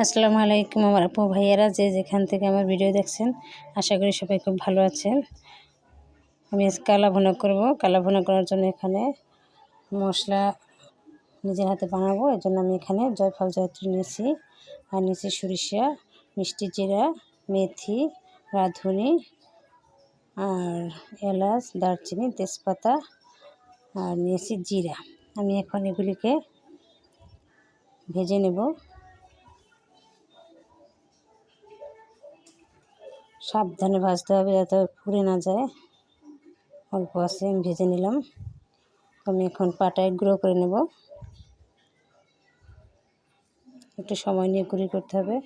আসসালামু আলাইকুম আমার আপু ভাইয়ারা, যে যেখান থেকে আমার ভিডিও দেখছেন, আশা করি সবাই খুব ভালো আছেন। আমি আজ কালা ভুনা করব। কালা ভুনা করার জন্য এখানে মশলা নিজের হাতে বানাবো, এর জন্য আমি এখানে জয়ফল জয়ত্রী নিয়েছি, আর নিয়েছি সরিষা, মিষ্টি জিরা, মেথি, রাঁধুনি, আর এলাচ, দারচিনি, তেজপাতা, আর নিয়েছি জিরা। আমি এখন এগুলিকে ভেজে নেব। সাবধানে ভাজতে হবে যাতে পুড়ে না যায়। অল্প আছে আমি ভেজে নিলাম। আমি এখন পাটায় গুঁড়ো করে নেব। একটু সময় নিয়ে গুঁড়ি করতে হবে।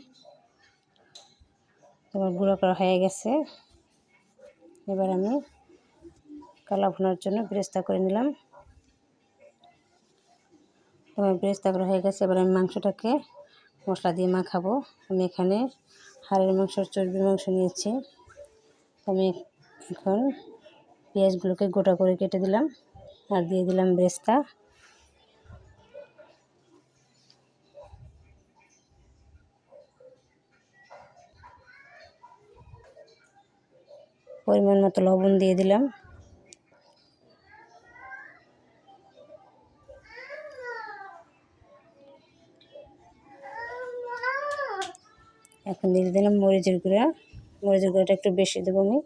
তোমার গুঁড়ো করা হয়ে গেছে। এবার আমি কালা ভুনার জন্য বেরেস্তা করে নিলাম। তোমার বেরেস্তা করা হয়ে গেছে। এবার আমি মাংসটাকে মশলা দিয়ে মাখাবো। আমি এখানে হাড়ের মাংস, চর্বির মাংস নিয়েছি। আমি এখন পেঁয়াজগুলোকে গোটা করে কেটে দিলাম, আর দিয়ে দিলাম বেরেস্তা। পরিমাণ মতো লবণ দিয়ে দিলাম। এখন দিয়ে দিলাম মরিচের গুঁড়া। মরিচের গুঁড়াটা একটু বেশি দেবো আমি।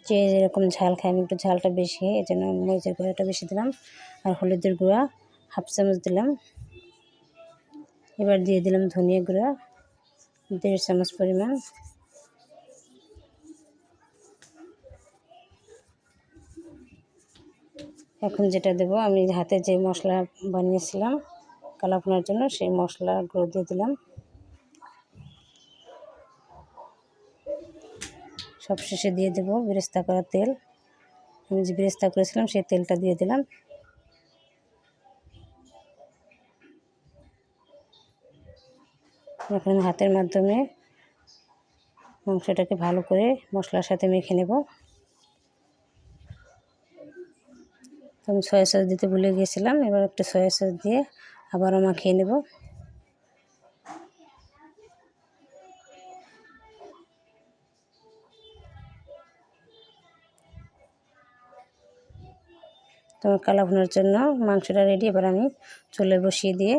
যে যেরকম ঝাল খাই, আমি একটু ঝালটা বেশি, এই জন্য মরিচের গুঁড়াটা বেশি দিলাম। আর হলুদের গুঁড়া হাফ চামচ দিলাম। এবার দিয়ে দিলাম ধনিয়া গুঁড়া 1.5 চামচ পরিমাণ। এখন যেটা দেবো, আমি হাতে যে মশলা বানিয়েছিলাম কালা ভুনার জন্য, সেই মশলাগুলো দিয়ে দিলাম। সবশেষে দিয়ে দেবো বেরেস্তা করা তেল। আমি যে বেরেস্তা করেছিলাম সেই তেলটা দিয়ে দিলাম। এখন হাতের মাধ্যমে মাংসটাকে ভালো করে মশলার সাথে মেখে নেব। আমি সয়া সস দিতে ভুলে গিয়েছিলাম, এবার একটু সয়া সস দিয়ে আবারও মাখিয়ে নেব। তোমার কালা ভুনার জন্য মাংসটা রেডি। এবার আমি চুলায় বসিয়ে দিয়ে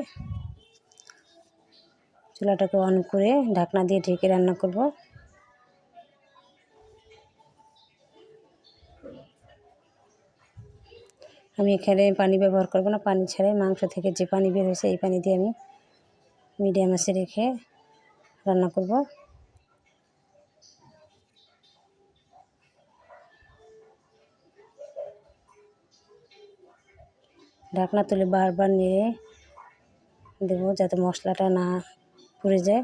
চুলাটাকে অন করে ঢাকনা দিয়ে ঢেকে রান্না করব। আমি এখানে পানি ব্যবহার করব না, পানি ছাড়াই মাংস থেকে যে পানি বের হয়েছে এই পানি দিয়ে আমি মিডিয়াম আঁচে রেখে রান্না করব। ঢাকনা তুলে বারবার নেড়ে দেবো যাতে মশলাটা না পুড়ে যায়।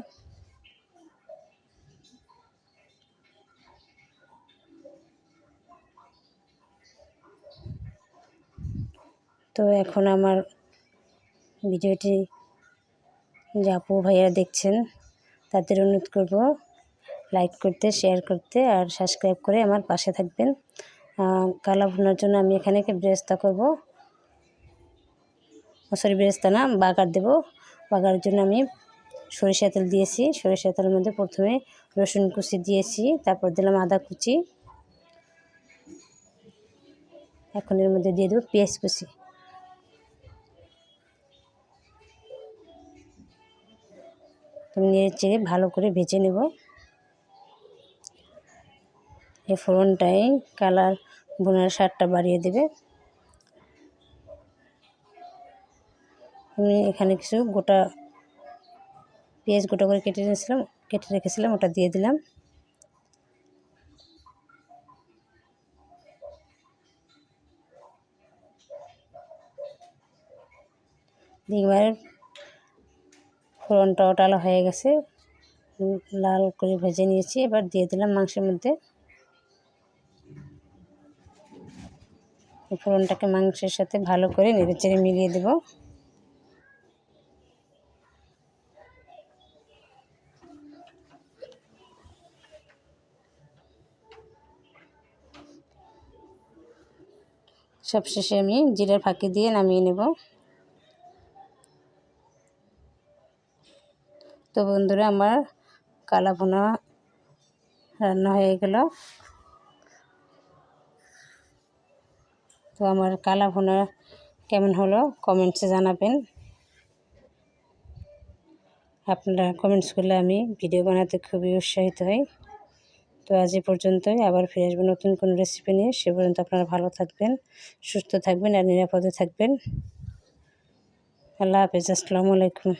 তো এখন আমার ভিডিওটি যে আপু ভাইয়ারা দেখছেন তাদের অনুরোধ করব লাইক করতে, শেয়ার করতে, আর সাবস্ক্রাইব করে আমার পাশে থাকবেন। কালা ভুনার জন্য আমি এখানে বেরেস্তা করব, সরি বেরেস্তা না, বাগার দেব। বাগারের জন্য আমি সরিষা তেল দিয়েছি। সরিষা তেলের মধ্যে প্রথমে রসুন কুচি দিয়েছি, তারপর দিলাম আদা কুচি। এখন এর মধ্যে দিয়ে দেবো পেঁয়াজ কুচি। আমি নেড়ে চেড়ে ভালো করে ভেজে নেব। এই ফোড়নটাই কালার ভুনার স্বাদটা বাড়িয়ে দেবে। আমি এখানে কিছু গোটা পেঁয়াজ গোটা করে কেটে রেখেছিলাম, ওটা দিয়ে দিলাম। এবার ফোড়নটা ওটালা হয়ে গেছে, লাল করে ভেজে নিয়েছি। এবার দিয়ে দিলাম মাংসের মধ্যে। ফোড়নটাকে মাংসের সাথে ভালো করে নেড়েচেড়ে মিলিয়ে দেব। সবশেষে আমি জিরার ফাঁকি দিয়ে নামিয়ে নেব। তো বন্ধুরা, আমার কালা ভুনা রান্না হয়ে গেল। তো আমার কালা ভুনা কেমন হলো কমেন্টসে জানাবেন। আপনারা কমেন্টস করলে আমি ভিডিও বানাতে খুবই উৎসাহিত হই। তো আজ এ পর্যন্তই, আবার ফিরে আসবো নতুন কোনো রেসিপি নিয়ে। সে পর্যন্ত আপনারা ভালো থাকবেন, সুস্থ থাকবেন আর নিরাপদে থাকবেন। আল্লাহ হাফেজ, আসসালামু আলাইকুম।